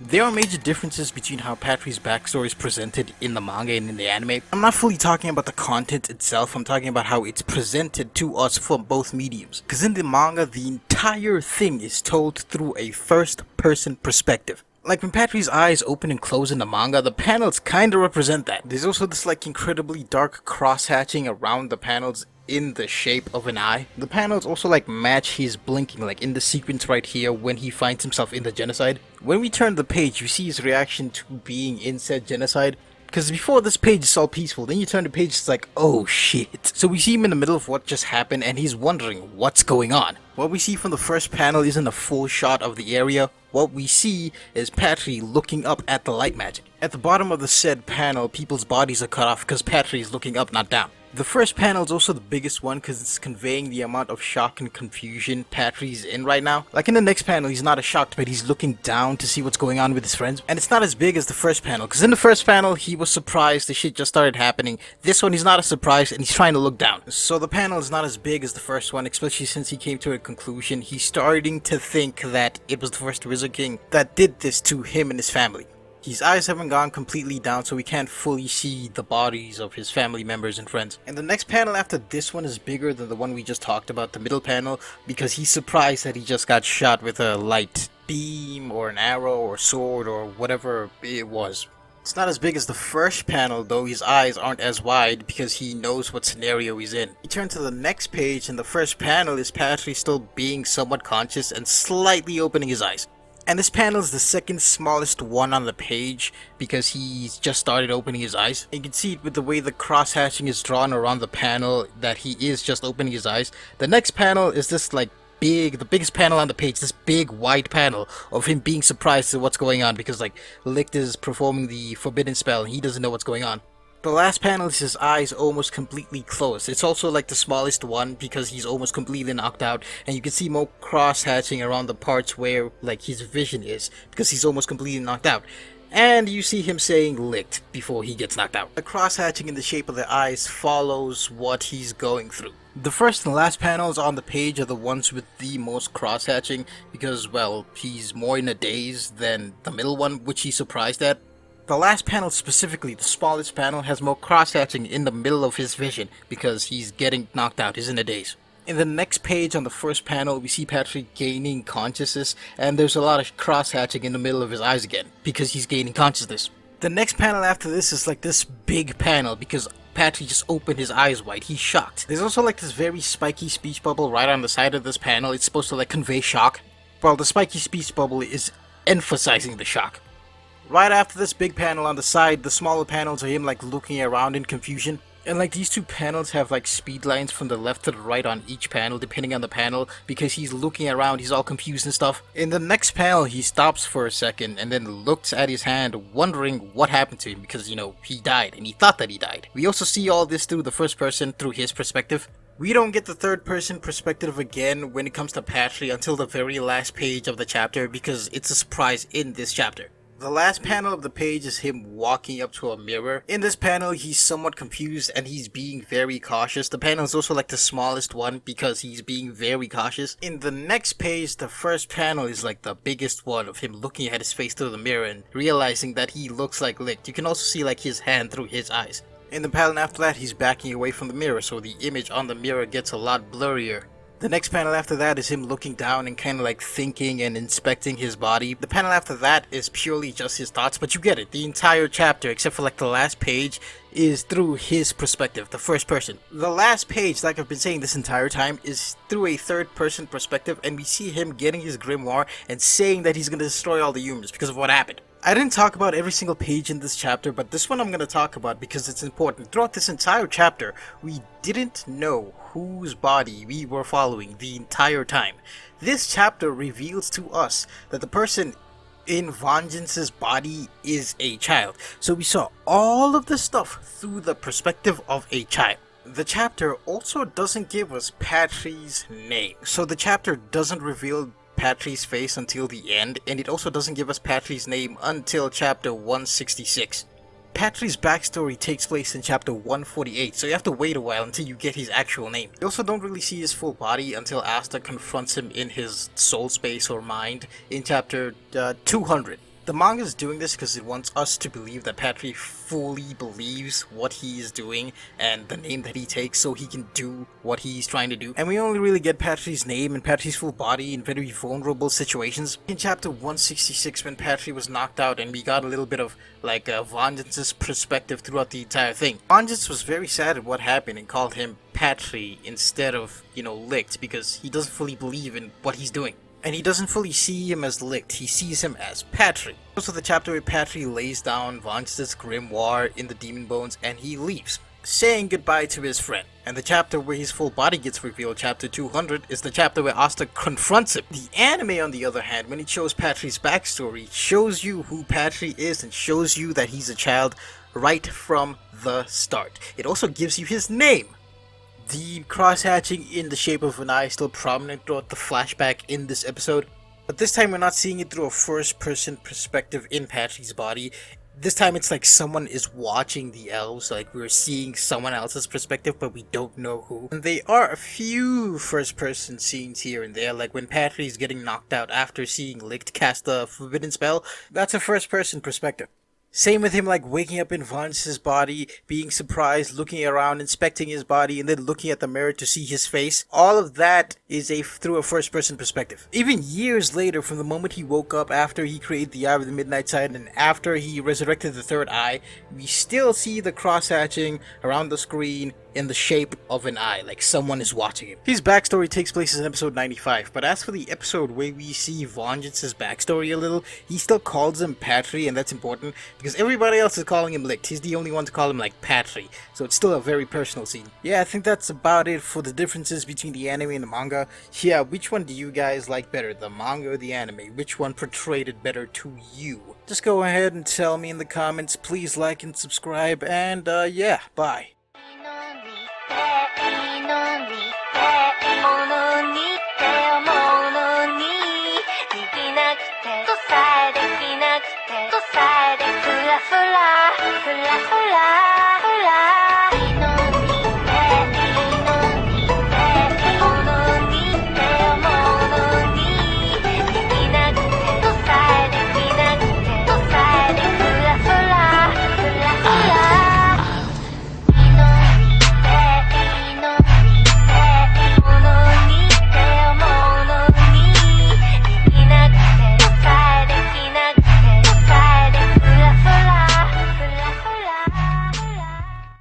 There are major differences between how Patrys' backstory is presented in the manga and in the anime. I'm not fully talking about the content itself, I'm talking about how it's presented to us from both mediums. Because in the manga, the entire thing is told through a first-person perspective. Like when Patrys' eyes open and close in the manga, the panels kinda represent that. There's also this like incredibly dark cross-hatching around the panels in the shape of an eye. The panels also like match his blinking, like in the sequence right here when he finds himself in the genocide. When we turn the page, you see his reaction to being in said genocide. Because before this page is all peaceful, then you turn the page, it's like, oh shit. So we see him in the middle of what just happened and he's wondering what's going on. What we see from the first panel isn't a full shot of the area. What we see is Patry looking up at the light magic. At the bottom of the said panel, people's bodies are cut off because Patry is looking up, not down. The first panel is also the biggest one because it's conveying the amount of shock and confusion Patry's in right now. Like in the next panel, he's not as shocked, but he's looking down to see what's going on with his friends. And it's not as big as the first panel, because in the first panel, he was surprised the shit just started happening. This one, he's not as surprised and he's trying to look down. So the panel is not as big as the first one, especially since he came to a conclusion. He's starting to think that it was the first Wizard King that did this to him and his family. His eyes haven't gone completely down, so we can't fully see the bodies of his family members and friends. And the next panel after this one is bigger than the one we just talked about, the middle panel, because he's surprised that he just got shot with a light beam or an arrow or sword or whatever it was. It's not as big as the first panel, though his eyes aren't as wide because he knows what scenario he's in. You turn to the next page and the first panel is Patrick still being somewhat conscious and slightly opening his eyes. And this panel is the second smallest one on the page because he's just started opening his eyes. You can see it with the way the cross-hatching is drawn around the panel that he is just opening his eyes. The next panel is this like the biggest panel on the page, this big wide panel of him being surprised at what's going on because like Licht is performing the forbidden spell and he doesn't know what's going on. The last panel is his eyes almost completely closed. It's also like the smallest one because he's almost completely knocked out, and you can see more cross-hatching around the parts where like his vision is because he's almost completely knocked out. And you see him saying licked before he gets knocked out. The cross-hatching in the shape of the eyes follows what he's going through. The first and last panels on the page are the ones with the most cross-hatching because, well, he's more in a daze than the middle one, which he's surprised at. The last panel specifically, the smallest panel, has more cross-hatching in the middle of his vision because he's getting knocked out, he's in a daze. In the next page on the first panel, we see Patrick gaining consciousness, and there's a lot of cross-hatching in the middle of his eyes again because he's gaining consciousness. The next panel after this is like this big panel because Patrick just opened his eyes wide, he's shocked. There's also like this very spiky speech bubble right on the side of this panel. It's supposed to like convey shock, while the spiky speech bubble is emphasizing the shock. Right after this big panel on the side, the smaller panels are him like looking around in confusion. And like these two panels have like speed lines from the left to the right on each panel depending on the panel because he's looking around, he's all confused and stuff. In the next panel he stops for a second and then looks at his hand wondering what happened to him because you know he died and he thought that he died. We also see all this through the first person through his perspective. We don't get the third person perspective again when it comes to Patry until the very last page of the chapter because it's a surprise in this chapter. The last panel of the page is him walking up to a mirror. In this panel, he's somewhat confused and he's being very cautious. The panel is also like the smallest one because he's being very cautious. In the next page, the first panel is like the biggest one of him looking at his face through the mirror and realizing that he looks like Licht. You can also see like his hand through his eyes. In the panel after that, he's backing away from the mirror, so the image on the mirror gets a lot blurrier. The next panel after that is him looking down and kind of like thinking and inspecting his body. The panel after that is purely just his thoughts, but you get it. The entire chapter, except for like the last page, is through his perspective, the first person. The last page, like I've been saying this entire time, is through a third person perspective, and we see him getting his grimoire and saying that he's going to destroy all the humans because of what happened. I didn't talk about every single page in this chapter, but this one I'm going to talk about because it's important. Throughout this entire chapter, we didn't know whose body we were following the entire time. This chapter reveals to us that the person in Vengeance's body is a child. So we saw all of this stuff through the perspective of a child. The chapter also doesn't give us Patry's name. So the chapter doesn't reveal Patry's face until the end, and it also doesn't give us Patry's name until chapter 166. Patry's backstory takes place in chapter 148, so you have to wait a while until you get his actual name. You also don't really see his full body until Asta confronts him in his soul space or mind in chapter 200. The manga is doing this because it wants us to believe that Patrick fully believes what he is doing and the name that he takes so he can do what he's trying to do. And we only really get Patrick's name and Patrick's full body in very vulnerable situations. In chapter 166 when Patrick was knocked out and we got a little bit of like Vengeance's perspective throughout the entire thing. Vengeance was very sad at what happened and called him Patry instead of, Licked because he doesn't fully believe in what he's doing. And he doesn't fully see him as Licked, he sees him as Patry. Also the chapter where Patry lays down Vengeance's grimoire in the demon bones and he leaves, saying goodbye to his friend. And the chapter where his full body gets revealed, chapter 200, is the chapter where Asta confronts him. The anime, on the other hand, when it shows Patry's backstory, shows you who Patry is and shows you that he's a child right from the start. It also gives you his name. The cross-hatching in the shape of an eye is still prominent throughout the flashback in this episode, but this time we're not seeing it through a first-person perspective in Patry's body. This time it's like someone is watching the elves, like we're seeing someone else's perspective, but we don't know who. And there are a few first-person scenes here and there, like when Patry's getting knocked out after seeing Licked cast the forbidden spell. That's a first-person perspective. Same with him like waking up in Vance's body, being surprised, looking around, inspecting his body, and then looking at the mirror to see his face. All of that is through a first-person perspective. Even years later, from the moment he woke up after he created the Eye of the Midnight Side and after he resurrected the third eye, we still see the cross-hatching around the screen in the shape of an eye, like someone is watching him. His backstory takes place in episode 95, but as for the episode where we see Vengeance's backstory a little, he still calls him Patry, and that's important because everybody else is calling him Licked. He's the only one to call him like Patry, so it's still a very personal scene. Yeah, I think that's about it for the differences between the anime and the manga. Yeah, which one do you guys like better, the manga or the anime? Which one portrayed it better to you? Just go ahead and tell me in the comments. Please like and subscribe, and yeah, bye. フラフラフラフラ